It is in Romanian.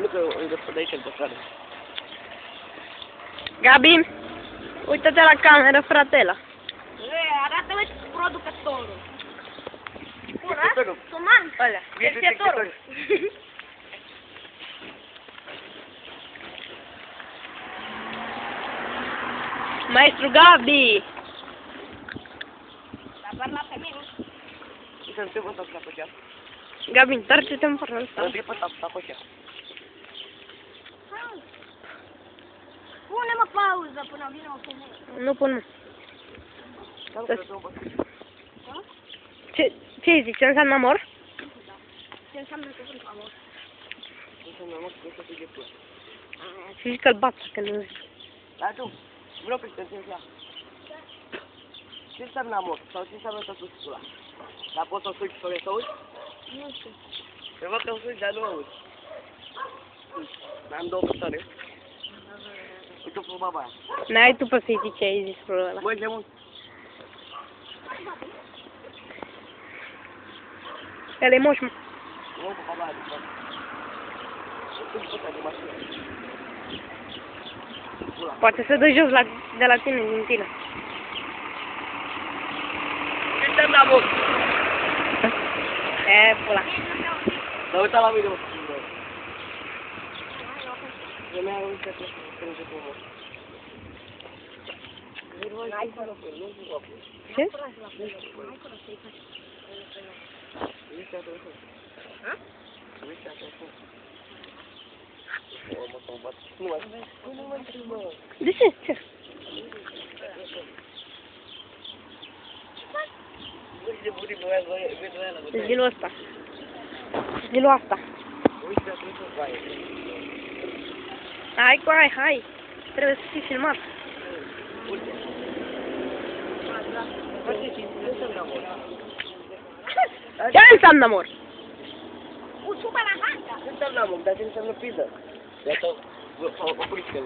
Nu că îl dă de aici, pe stradă. Gabi, uită-te la cameră, fratela. Arată-mă producătorul. Producătorul. Suman. Alea. Cercetătorul. Maestru Gabi! Dar parla pe mine. Și să-mi trebuie să fac așa. Gabi, întoarce-te în parul ăsta. Să-mi trebuie să fac așa. Pune-mă pauză până vine o femeie. Nu pun. Dar nu să mă Ce zici? Ce înseamnă amor? Ce înseamnă cuvântul amor? înseamnă mă să să fie plus. Și zic că-l bat, că nu zic. Dar tu, vreau pe atenția. Ce înseamnă amor? Sau ce înseamnă să suci ăla? Dar poți să o suci să auzi? Nu știu. Te văd că o suci, dar nu auzi. Am două persoane. Uite-o pe baba aia. N-ai tu pe să-i zici ce ai zis rolul ăla. Băi, de mult. Ăla-i moș, mă. Nu, pe baba aia, de fapt. Cum poți de mașină? Poate să dă jos de la tine, din tine. Ce înseamnă amor? E, pula. Dar uita la mine, mă. Femeia uite că strânge cu amor. Ce? Uite atunci. Uite atunci. Mă să-mi bat. Nu mă întrebă. De ce? Ce? Uite de burii pe aia, Zilul ăsta. Zilul asta. uite atunci o baie. Hai cu hai, hai. Trebuie să fii filmat. Uite. Uite ce înseamnă amor. Ce înseamnă amor? Usuba la hanca. Ce înseamnă amor? Dar ce înseamnă piză? Iată, vă politică,